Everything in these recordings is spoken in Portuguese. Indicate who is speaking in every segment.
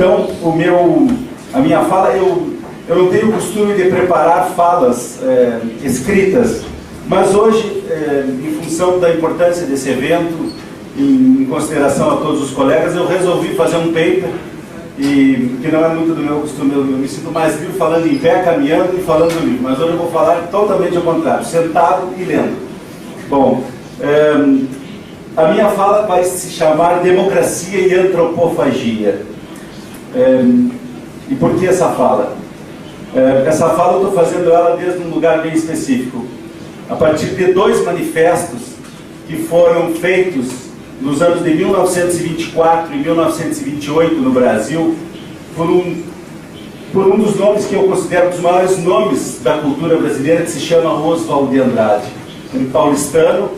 Speaker 1: Então, a minha fala, eu não tenho o costume de preparar falas escritas, mas hoje, em função da importância desse evento, em consideração a todos os colegas, eu resolvi fazer um paper, que não é muito do meu costume, eu me sinto mais livre falando em pé, caminhando e falando no livro, mas hoje eu vou falar totalmente ao contrário, sentado e lendo. Bom, a minha fala vai se chamar Democracia e Antropofagia. E por que essa fala? Essa fala eu estou fazendo ela desde um lugar bem específico, a partir de 2 manifestos que foram feitos nos anos de 1924 e 1928 no Brasil, por um dos nomes que eu considero dos maiores nomes da cultura brasileira, que se chama Oswald de Andrade, um paulistano,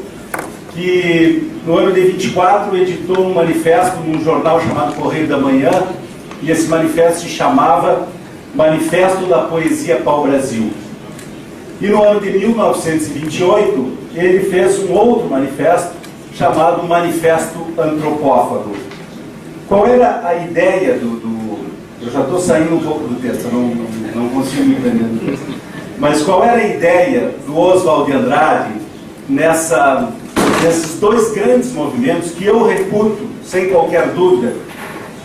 Speaker 1: que no ano de 24 editou um manifesto num jornal chamado Correio da Manhã, e esse manifesto se chamava Manifesto da Poesia Pau-Brasil. E no ano de 1928, ele fez um outro manifesto, chamado Manifesto Antropófago. Qual era a ideia eu já estou saindo um pouco do texto, não consigo me entender do texto. Mas qual era a ideia do Oswald de Andrade nesses 2 grandes movimentos que eu reputo, sem qualquer dúvida,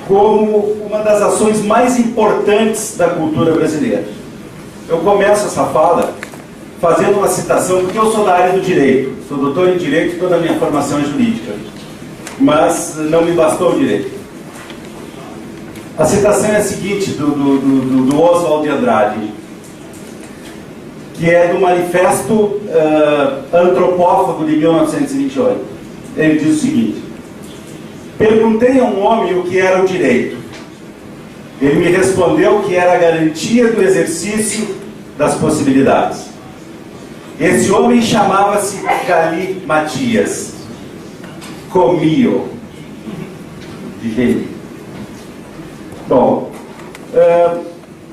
Speaker 1: como uma das ações mais importantes da cultura brasileira? Eu começo essa fala fazendo uma citação, porque eu sou da área do direito, sou doutor em direito e toda a minha formação é jurídica, mas não me bastou o direito. A citação é a seguinte, do Oswald de Andrade, que é do Manifesto Antropófago de 1928. Ele diz o seguinte: perguntei a um homem o que era o direito. Ele me respondeu que era a garantia do exercício das possibilidades. Esse homem chamava-se Gali Matias, Comio, de gênio. Bom,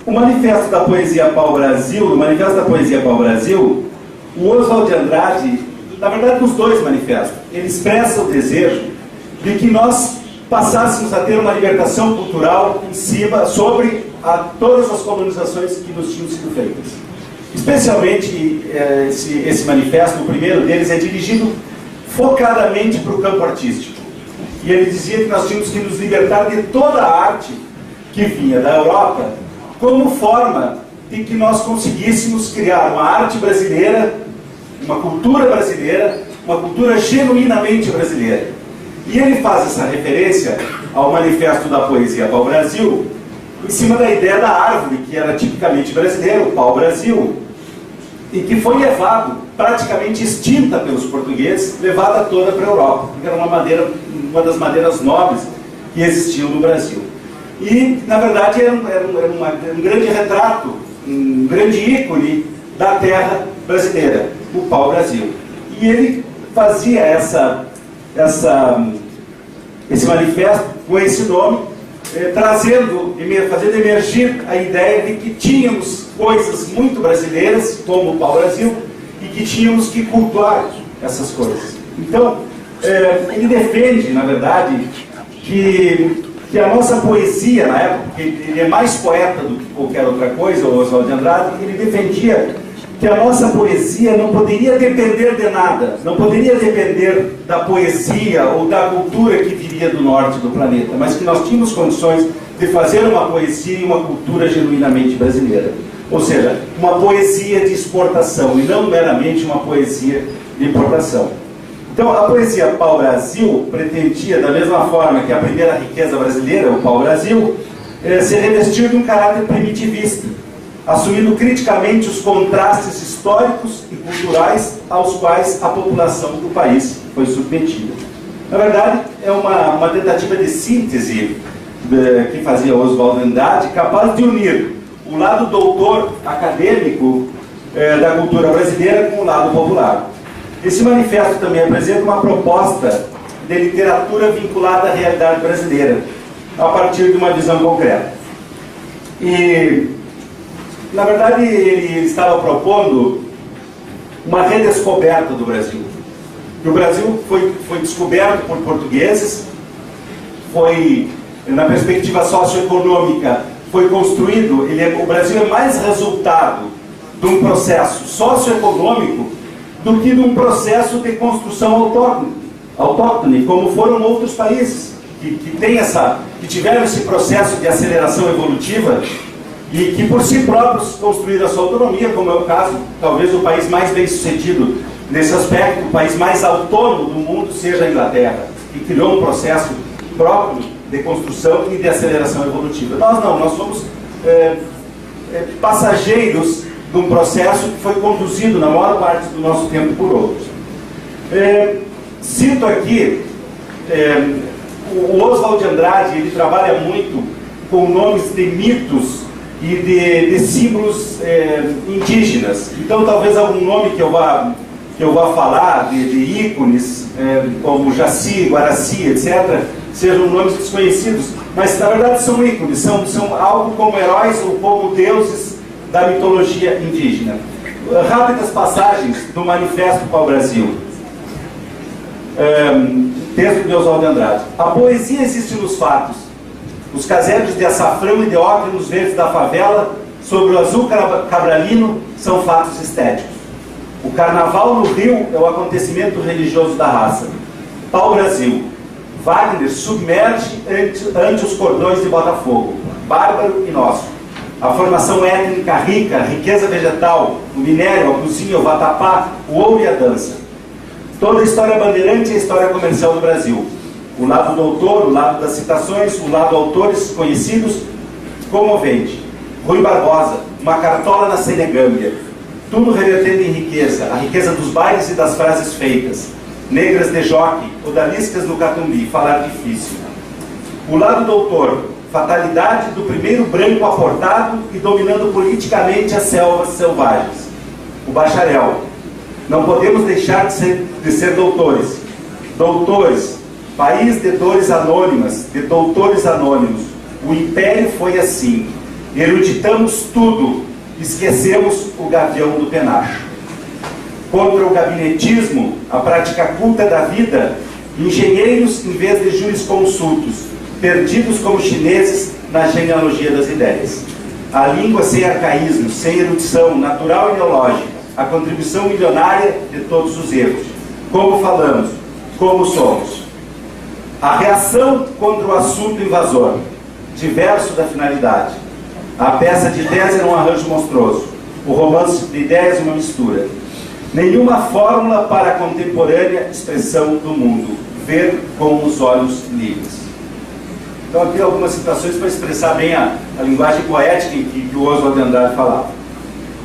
Speaker 1: o Manifesto da Poesia Pau-Brasil, o Oswald de Andrade, na verdade nos 2 manifestos, ele expressa o desejo de que nós passássemos a ter uma libertação cultural sobre todas as colonizações que nos tinham sido feitas. Especialmente esse manifesto, o primeiro deles, é dirigido focadamente para o campo artístico. E ele dizia que nós tínhamos que nos libertar de toda a arte que vinha da Europa, como forma de que nós conseguíssemos criar uma arte brasileira, uma cultura genuinamente brasileira. E ele faz essa referência ao Manifesto da Poesia Pau-Brasil em cima da ideia da árvore, que era tipicamente brasileira, o pau-brasil, e que foi praticamente extinta pelos portugueses, levada toda para a Europa, porque era uma das madeiras nobres que existiam no Brasil. E, na verdade, era um grande retrato, um grande ícone da terra brasileira, o pau-brasil. E ele fazia esse manifesto com esse nome, fazendo emergir a ideia de que tínhamos coisas muito brasileiras, como o pau-brasil, e que tínhamos que cultuar essas coisas. Então, ele defende, na verdade, que a nossa poesia, na época, porque ele é mais poeta do que qualquer outra coisa, o Oswald de Andrade, ele defendia que a nossa poesia não poderia depender de nada, não poderia depender da poesia ou da cultura que viria do norte do planeta, mas que nós tínhamos condições de fazer uma poesia e uma cultura genuinamente brasileira. Ou seja, uma poesia de exportação e não meramente uma poesia de importação. Então, a poesia pau-brasil pretendia, da mesma forma que a primeira riqueza brasileira, o pau-brasil, se revestir de um caráter primitivista, assumindo criticamente os contrastes históricos e culturais aos quais a população do país foi submetida. Na verdade, é uma tentativa de síntese que fazia Oswald de Andrade, capaz de unir o lado doutor acadêmico da cultura brasileira com o lado popular. Esse manifesto também apresenta uma proposta de literatura vinculada à realidade brasileira, a partir de uma visão concreta. E, na verdade, ele estava propondo uma redescoberta do Brasil. O Brasil foi descoberto por portugueses, foi na perspectiva socioeconômica, foi construído, o Brasil é mais resultado de um processo socioeconômico do que de um processo de construção autóctone, como foram outros países que tiveram esse processo de aceleração evolutiva e que por si próprios construíram a sua autonomia, como é o caso, talvez o país mais bem sucedido nesse aspecto, o país mais autônomo do mundo seja a Inglaterra, que criou um processo próprio de construção e de aceleração evolutiva. Nós não, nós somos passageiros de um processo que foi conduzido na maior parte do nosso tempo por outros. Cito aqui o Oswald de Andrade. Ele trabalha muito com nomes de mitos e de símbolos indígenas. Então talvez algum nome que eu vá falar de ícones, como Jaci, Guaraci, etc., sejam nomes desconhecidos, mas na verdade são ícones, são algo como heróis ou como deuses da mitologia indígena. Rápidas passagens do Manifesto Pau-Brasil. Texto de Oswald de Andrade. A poesia existe nos fatos. Os casebres de açafrão e de ocre nos verdes da favela, sobre o azul cabralino, são fatos estéticos. O carnaval no Rio é o acontecimento religioso da raça. Pau-Brasil. Wagner submerge ante os cordões de Botafogo. Bárbaro e nosso. A formação étnica rica, a riqueza vegetal, o minério, a cozinha, o vatapá, o ouro e a dança. Toda a história bandeirante é a história comercial do Brasil. O lado do autor, o lado das citações, o lado autores conhecidos, comovente. Rui Barbosa, uma cartola na Senegâmbia. Tudo revertendo em riqueza, a riqueza dos bailes e das frases feitas. Negras de jockey, odaliscas no Catumbi, falar difícil. O lado do autor, fatalidade do primeiro branco aportado e dominando politicamente as selvas selvagens. O bacharel, não podemos deixar de ser doutores. Doutores, país de dores anônimas, de doutores anônimos. O império foi assim. Eruditamos tudo, esquecemos o gavião do penacho. Contra o gabinetismo, a prática culta da vida, engenheiros em vez de jurisconsultos, perdidos como chineses na genealogia das ideias. A língua sem arcaísmo, sem erudição, natural e neológica, a contribuição milionária de todos os erros. Como falamos, como somos. A reação contra o assunto invasor, diverso da finalidade. A peça de ideias é um arranjo monstruoso. O romance de ideias é uma mistura. Nenhuma fórmula para a contemporânea expressão do mundo. Ver com os olhos livres. Então aqui algumas citações para expressar bem a linguagem poética em que o Oswald de Andrade falava.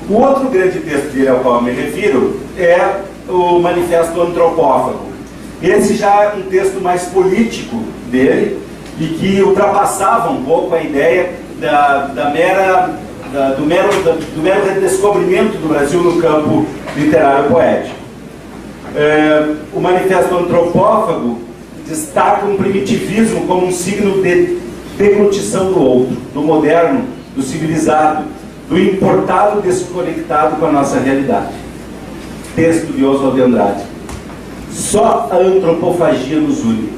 Speaker 1: O outro grande texto dele ao qual eu me refiro é o Manifesto Antropófago. Esse já é um texto mais político dele e que ultrapassava um pouco a ideia do mero redescobrimento do Brasil no campo literário poético. O Manifesto Antropófago destaca um primitivismo como um signo de deglutição do outro, do moderno, do civilizado, do importado desconectado com a nossa realidade. Texto de Oswald de Andrade. Só a antropofagia nos une,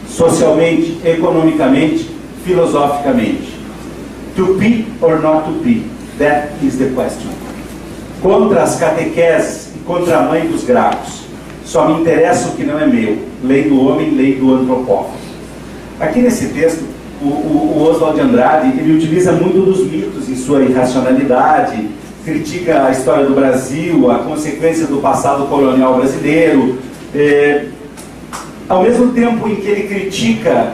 Speaker 1: socialmente, economicamente, filosoficamente. To be or not to be, that is the question. Contra as catequeses e contra a mãe dos gracos, só me interessa o que não é meu. Lei do homem, lei do antropófago. Aqui nesse texto, o Oswald de Andrade, ele utiliza muito dos mitos em sua irracionalidade, critica a história do Brasil, a consequência do passado colonial brasileiro, ao mesmo tempo em que ele critica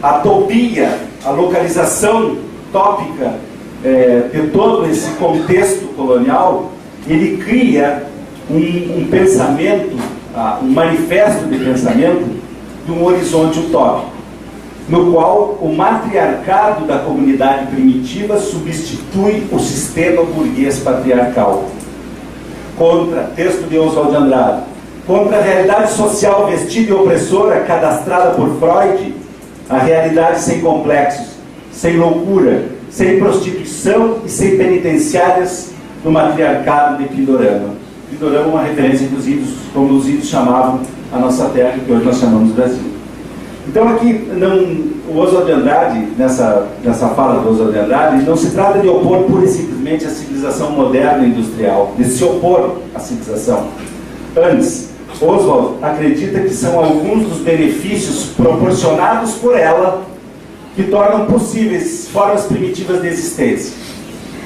Speaker 1: a topia, a localização tópica de todo esse contexto colonial, ele cria um pensamento, um manifesto de pensamento de um horizonte utópico, no qual o matriarcado da comunidade primitiva substitui o sistema burguês patriarcal. Texto de Oswald de Andrade. Contra a realidade social vestida e opressora cadastrada por Freud, a realidade sem complexos, sem loucura, sem prostituição e sem penitenciárias do matriarcado de Pindorama. Pindorama é uma referência, inclusive, como os índios chamavam a nossa terra, que hoje nós chamamos Brasil. Então aqui o Oswald de Andrade, nessa fala do Oswald de Andrade, não se trata de opor pura e simplesmente a civilização moderna e industrial, de se opor à civilização. Antes, Oswald acredita que são alguns dos benefícios proporcionados por ela que tornam possíveis formas primitivas de existência.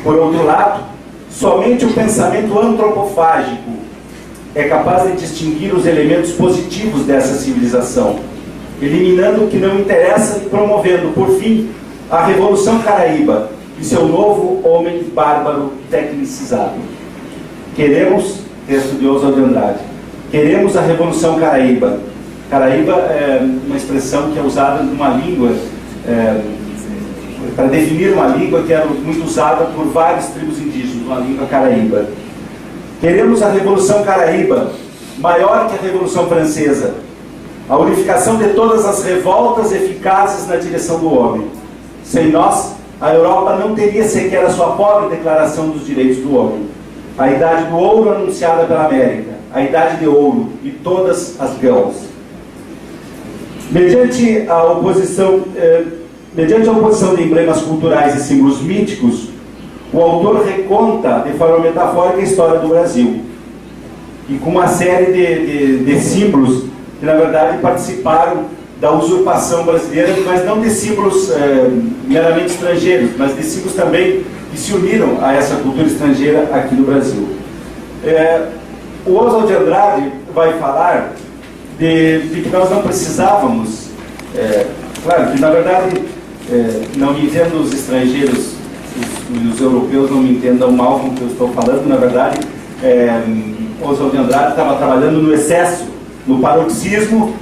Speaker 1: Por outro lado, somente o pensamento antropofágico é capaz de distinguir os elementos positivos dessa civilização, eliminando o que não interessa e promovendo, por fim, a Revolução Caraíba e seu novo homem bárbaro tecnicizado. Queremos, texto de Oswald de Andrade, queremos a Revolução Caraíba. Caraíba é uma expressão que é usada numa língua, para definir uma língua que era muito usada por várias tribos indígenas, uma língua caraíba. Queremos a Revolução Caraíba, maior que a Revolução Francesa, a unificação de todas as revoltas eficazes na direção do homem. Sem nós, a Europa não teria sequer a sua pobre Declaração dos Direitos do Homem. A Idade do Ouro anunciada pela América, a Idade de Ouro e todas as grãos. Mediante a oposição de emblemas culturais e símbolos míticos, o autor reconta de forma metafórica a história do Brasil, e com uma série de símbolos que, na verdade, participaram da usurpação brasileira, mas não de símbolos meramente estrangeiros, mas de símbolos também que se uniram a essa cultura estrangeira aqui no Brasil. O Oswald de Andrade vai falar de que nós não precisávamos, claro que, na verdade, não me entendo os estrangeiros, os europeus não me entendam mal com o que eu estou falando, na verdade, Oswald de Andrade estava trabalhando no excesso, no paroxismo,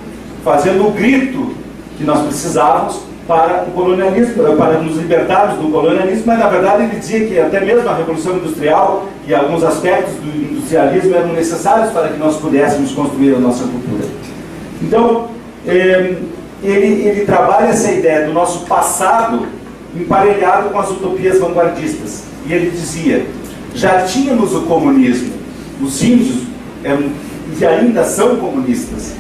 Speaker 1: fazendo o grito que nós precisávamos para o colonialismo, para nos libertarmos do colonialismo, mas na verdade ele dizia que até mesmo a Revolução Industrial e alguns aspectos do industrialismo eram necessários para que nós pudéssemos construir a nossa cultura. Então, ele trabalha essa ideia do nosso passado emparelhado com as utopias vanguardistas. E ele dizia, já tínhamos o comunismo, os índios e ainda são comunistas.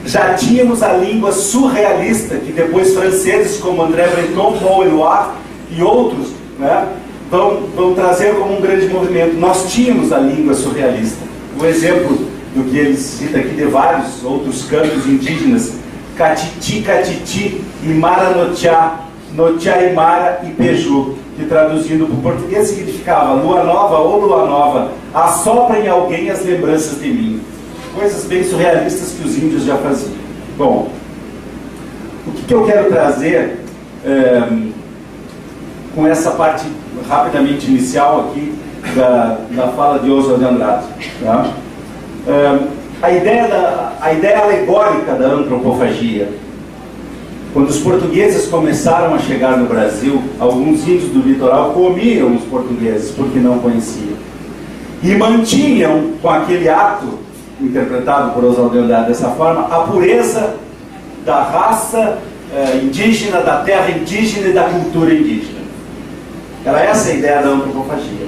Speaker 1: Já tínhamos a língua surrealista, que depois franceses como André Breton, Paul Éluard e outros, né, vão trazer como um grande movimento. Nós tínhamos a língua surrealista. O exemplo do que ele cita aqui de vários outros cantos indígenas, Catiti, Catiti, Imara Notiá, Notiá Imara e Peju, que traduzindo para o português significava lua nova ou lua nova, assopra em alguém as lembranças de mim. Coisas bem surrealistas que os índios já faziam. Bom, o que eu quero trazer com essa parte rapidamente inicial aqui da fala de Oswald de Andrade, tá? A ideia alegórica da antropofagia. Quando os portugueses começaram a chegar no Brasil, alguns índios do litoral comiam os portugueses porque não conheciam. E mantinham, com aquele ato, interpretado por Oswald de Andrade dessa forma, a pureza da raça indígena, da terra indígena e da cultura indígena. Era essa a ideia da antropofagia.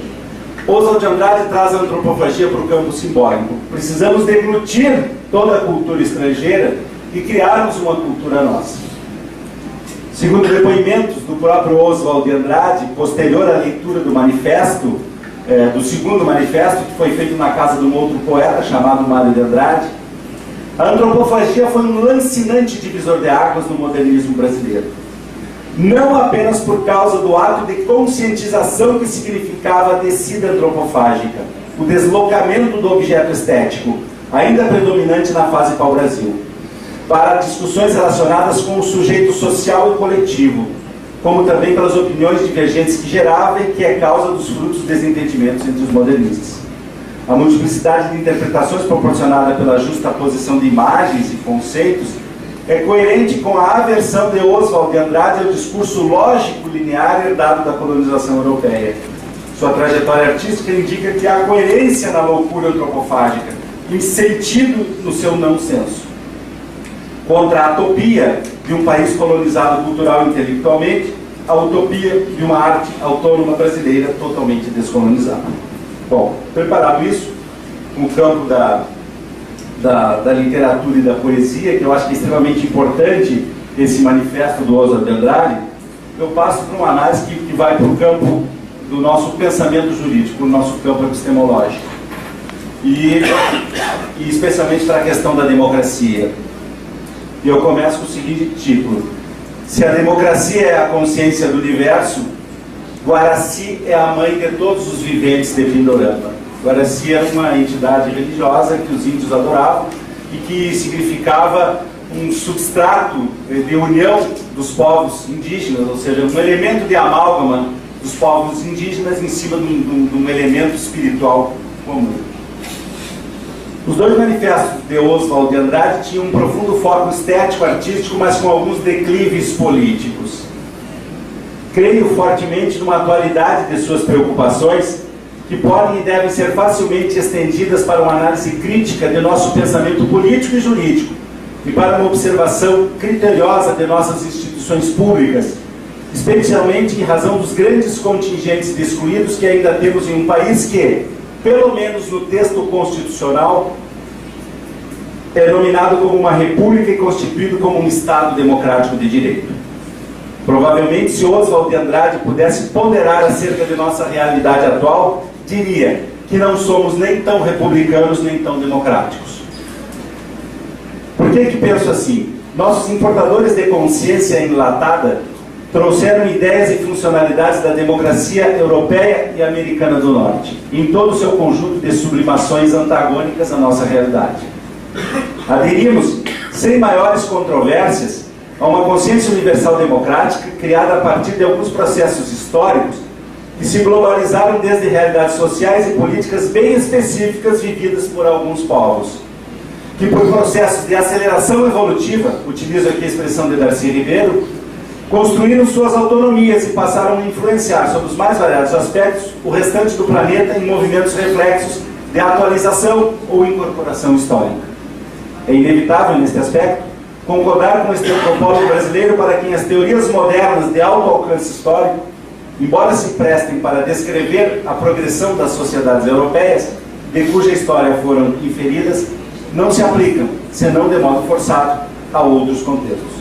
Speaker 1: Oswald de Andrade traz a antropofagia para o campo simbólico. Precisamos deglutir toda a cultura estrangeira e criarmos uma cultura nossa. Segundo depoimentos do próprio Oswald de Andrade, posterior à leitura do manifesto, do segundo manifesto, que foi feito na casa de um outro poeta chamado Mário de Andrade, a antropofagia foi um lancinante divisor de águas no modernismo brasileiro. Não apenas por causa do ato de conscientização que significava a descida antropofágica, o deslocamento do objeto estético, ainda predominante na fase pau-brasil, para discussões relacionadas com o sujeito social e coletivo, como também pelas opiniões divergentes que gerava e que é causa dos frutos dos desentendimentos entre os modernistas. A multiplicidade de interpretações proporcionada pela justaposição de imagens e conceitos é coerente com a aversão de Oswald de Andrade ao discurso lógico linear herdado da colonização europeia. Sua trajetória artística indica que há coerência na loucura antropofágica, em sentido no seu não senso. Contra a utopia de um país colonizado cultural e intelectualmente, a utopia de uma arte autônoma brasileira totalmente descolonizada. Bom, preparado isso, no campo da literatura e da poesia, que eu acho que é extremamente importante esse manifesto do Oswald de Andrade, eu passo para uma análise que vai para o campo do nosso pensamento jurídico, o nosso campo epistemológico. E especialmente para a questão da democracia. E eu começo com o seguinte título: se a democracia é a consciência do universo, Guaraci é a mãe de todos os viventes de Pindorama. Guaraci era uma entidade religiosa que os índios adoravam e que significava um substrato de união dos povos indígenas, ou seja, um elemento de amálgama dos povos indígenas em cima de um elemento espiritual comum. Os dois manifestos de Oswald de Andrade tinham um profundo foco estético-artístico, mas com alguns declives políticos. Creio fortemente numa atualidade de suas preocupações, que podem e devem ser facilmente estendidas para uma análise crítica de nosso pensamento político e jurídico, e para uma observação criteriosa de nossas instituições públicas, especialmente em razão dos grandes contingentes de excluídos que ainda temos em um país que, pelo menos no texto constitucional, é nominado como uma república e constituído como um Estado democrático de direito. Provavelmente, se Oswald de Andrade pudesse ponderar acerca de nossa realidade atual, diria que não somos nem tão republicanos nem tão democráticos. Por que penso assim? Nossos importadores de consciência enlatada trouxeram ideias e funcionalidades da democracia europeia e americana do Norte, em todo o seu conjunto de sublimações antagônicas à nossa realidade. Aderimos, sem maiores controvérsias, a uma consciência universal democrática criada a partir de alguns processos históricos que se globalizaram desde realidades sociais e políticas bem específicas vividas por alguns povos, que por processos de aceleração evolutiva, utilizo aqui a expressão de Darcy Ribeiro, construíram suas autonomias e passaram a influenciar sobre os mais variados aspectos o restante do planeta em movimentos reflexos de atualização ou incorporação histórica. É inevitável, neste aspecto, concordar com este antropólogo brasileiro para quem as teorias modernas de alto alcance histórico, embora se prestem para descrever a progressão das sociedades europeias, de cuja história foram inferidas, não se aplicam, senão de modo forçado, a outros contextos.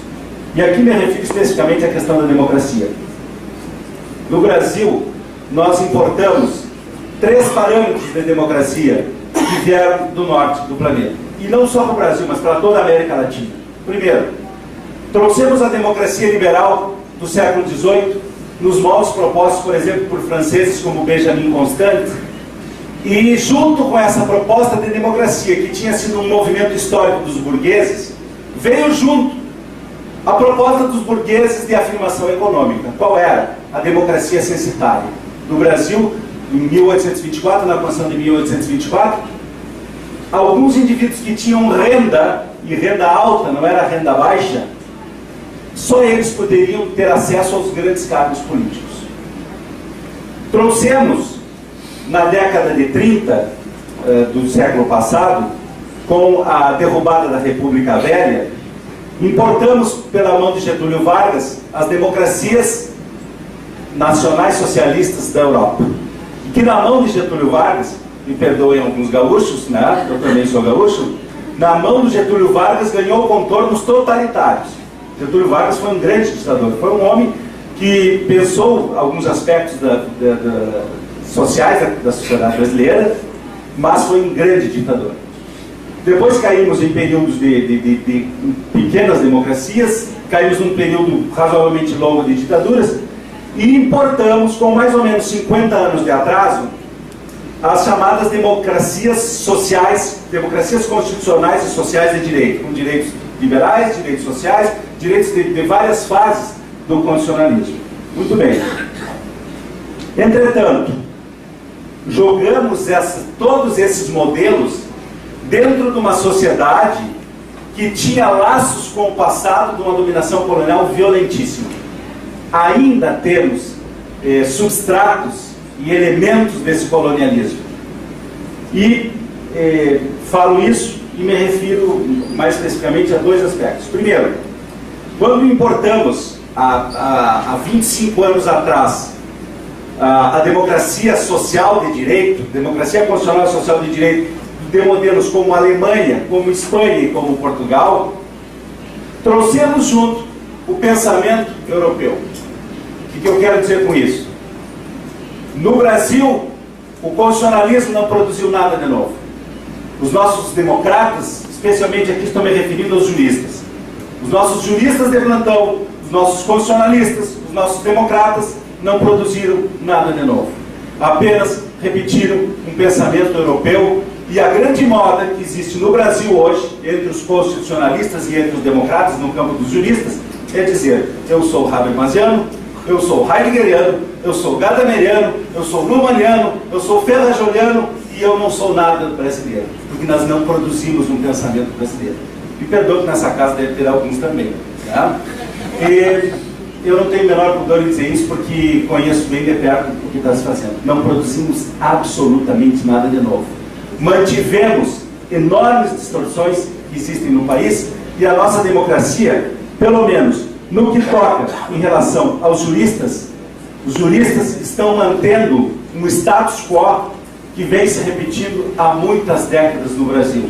Speaker 1: E aqui me refiro especificamente à questão da democracia. No Brasil, nós importamos 3 parâmetros de democracia que vieram do norte do planeta. E não só para o Brasil, mas para toda a América Latina. Primeiro, trouxemos a democracia liberal do século XVIII, nos moldes propostos, por exemplo, por franceses como Benjamin Constant, e junto com essa proposta de democracia, que tinha sido um movimento histórico dos burgueses, veio junto a proposta dos burgueses de afirmação econômica. Qual era? A democracia censitária. No Brasil, em 1824, na Constituição de 1824, alguns indivíduos que tinham renda, e renda alta, não era renda baixa, só eles poderiam ter acesso aos grandes cargos políticos. Trouxemos, na década de 30 do século passado, com a derrubada da República Velha, importamos pela mão de Getúlio Vargas as democracias nacionais socialistas da Europa. E que na mão de Getúlio Vargas, me perdoem alguns gaúchos, né? Eu também sou gaúcho, na mão do Getúlio Vargas ganhou contornos totalitários. Getúlio Vargas foi um grande ditador, foi um homem que pensou alguns aspectos sociais da sociedade brasileira, mas foi um grande ditador. Depois caímos em períodos de pequenas democracias, caímos num período razoavelmente longo de ditaduras, e importamos, com mais ou menos 50 anos de atraso, as chamadas democracias sociais, democracias constitucionais e sociais de direito, com direitos liberais, direitos sociais, direitos de várias fases do constitucionalismo. Muito bem. Entretanto, jogamos todos esses modelos dentro de uma sociedade que tinha laços com o passado de uma dominação colonial violentíssima. Ainda temos substratos e elementos desse colonialismo. E falo isso e me refiro mais especificamente a 2 aspectos. Primeiro, quando importamos há 25 anos atrás a democracia social de direito, democracia constitucional social de direito, de modelos como a Alemanha, como Espanha e como Portugal, trouxemos junto o pensamento europeu. O que eu quero dizer com isso? No Brasil, o constitucionalismo não produziu nada de novo. Os nossos democratas, especialmente aqui estou me referindo aos juristas, os nossos juristas de plantão, os nossos constitucionalistas, os nossos democratas não produziram nada de novo. Apenas repetiram um pensamento europeu. E a grande moda que existe no Brasil hoje, entre os constitucionalistas e entre os democratas, no campo dos juristas, é dizer: eu sou habermasiano, eu sou heideggeriano, eu sou gadameriano, eu sou lumaniano, eu sou ferrajoliano e eu não sou nada brasileiro, porque nós não produzimos um pensamento brasileiro. Me perdoe que nessa casa deve ter alguns também. Tá? E eu não tenho o menor pudor em dizer isso, porque conheço bem de perto o que está se fazendo. Não produzimos absolutamente nada de novo. Mantivemos enormes distorções que existem no país, e a nossa democracia, pelo menos no que toca em relação aos juristas, os juristas estão mantendo um status quo que vem se repetindo há muitas décadas no Brasil.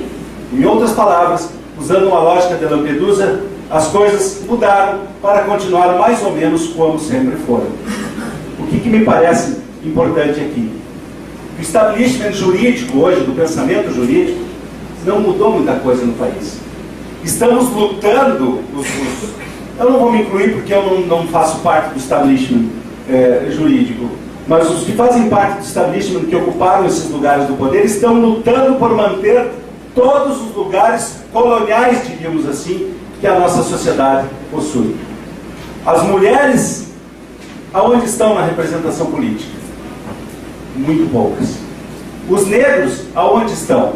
Speaker 1: Em outras palavras, usando uma lógica de Lampedusa, as coisas mudaram para continuar mais ou menos como sempre foram. O que me parece importante aqui? O establishment jurídico hoje, do pensamento jurídico, não mudou muita coisa no país. Estamos lutando, eu não vou me incluir porque eu não faço parte do establishment jurídico, mas os que fazem parte do establishment, que ocuparam esses lugares do poder, estão lutando por manter todos os lugares coloniais, diríamos assim, que a nossa sociedade possui. As mulheres, aonde estão na representação política? Muito poucas. Os negros, aonde estão?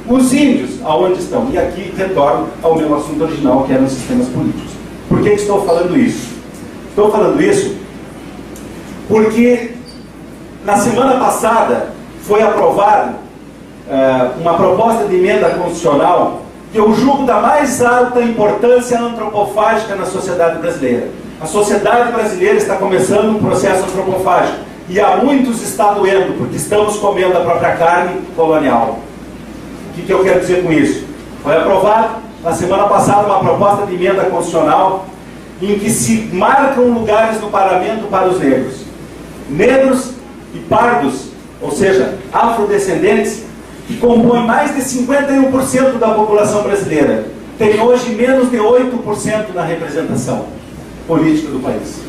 Speaker 1: Os índios, aonde estão? E aqui retorno ao meu assunto original, que eram os sistemas políticos. Por que estou falando isso? Estou falando isso porque na semana passada foi aprovada uma proposta de emenda constitucional que eu julgo da mais alta importância antropofágica na sociedade brasileira. A sociedade brasileira está começando um processo antropofágico. E a muitos está doendo, porque estamos comendo a própria carne colonial. O que eu quero dizer com isso? Foi aprovado na semana passada uma proposta de emenda constitucional em que se marcam lugares no parlamento para os negros. Negros e pardos, ou seja, afrodescendentes, que compõem mais de 51% da população brasileira, tem hoje menos de 8% na representação política do país.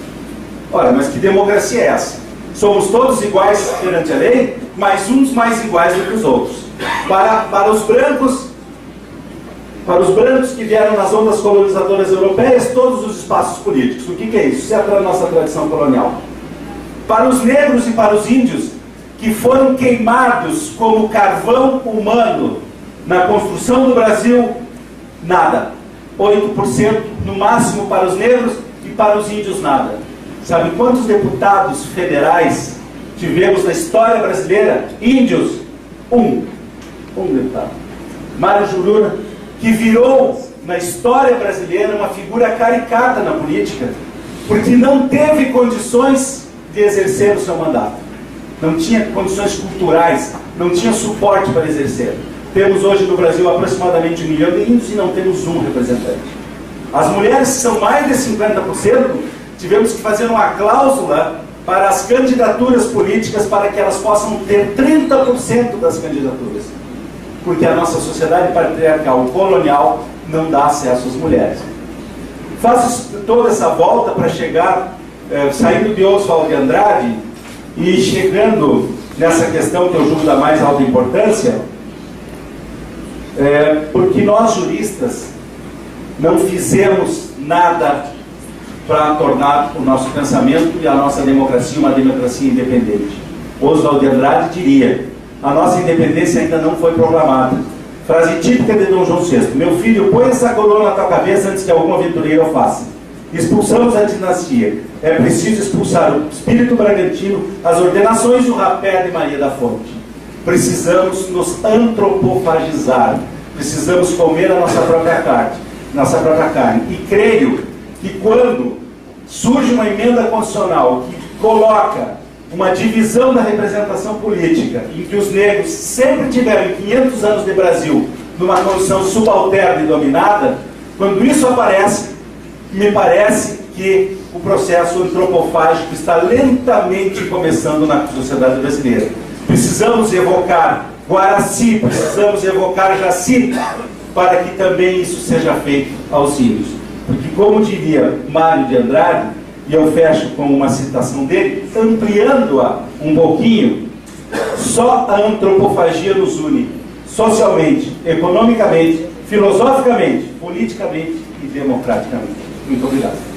Speaker 1: Ora, mas que democracia é essa? Somos todos iguais perante a lei, mas uns mais iguais do que os outros. Para os brancos que vieram nas ondas colonizadoras europeias, todos os espaços políticos. O que é isso? Isso é a nossa tradição colonial. Para os negros e para os índios, que foram queimados como carvão humano na construção do Brasil, nada. 8% no máximo para os negros e para os índios nada. Sabe quantos deputados federais tivemos na história brasileira? Índios, um deputado. Mário Juruna, que virou na história brasileira uma figura caricata na política, porque não teve condições de exercer o seu mandato. Não tinha condições culturais, não tinha suporte para exercer. Temos hoje no Brasil aproximadamente 1 milhão de índios e não temos um representante. As mulheres, que são mais de 50%, tivemos que fazer uma cláusula para as candidaturas políticas para que elas possam ter 30% das candidaturas. Porque a nossa sociedade patriarcal colonial não dá acesso às mulheres. Faço toda essa volta para chegar, saindo de Oswald de Andrade e chegando nessa questão que eu julgo da mais alta importância, porque nós juristas não fizemos nada para tornar o nosso pensamento e a nossa democracia uma democracia independente. Oswald de Andrade diria: a nossa independência ainda não foi proclamada. Frase típica de Dom João VI: meu filho, põe essa coroa na tua cabeça antes que algum aventureiro o faça. Expulsamos a dinastia. É preciso expulsar o espírito bragantino, as ordenações do rapé de Maria da Fonte. Precisamos nos antropofagizar. Precisamos comer a nossa própria carne. E creio que quando surge uma emenda constitucional que coloca uma divisão da representação política, em que os negros sempre tiveram 500 anos de Brasil numa condição subalterna e dominada, quando isso aparece, me parece que o processo antropofágico está lentamente começando na sociedade brasileira. Precisamos evocar Guaraci, precisamos evocar Jaci, para que também isso seja feito aos índios. Porque, como diria Mário de Andrade, e eu fecho com uma citação dele, ampliando-a um pouquinho, só a antropofagia nos une, socialmente, economicamente, filosoficamente, politicamente e democraticamente. Muito obrigado.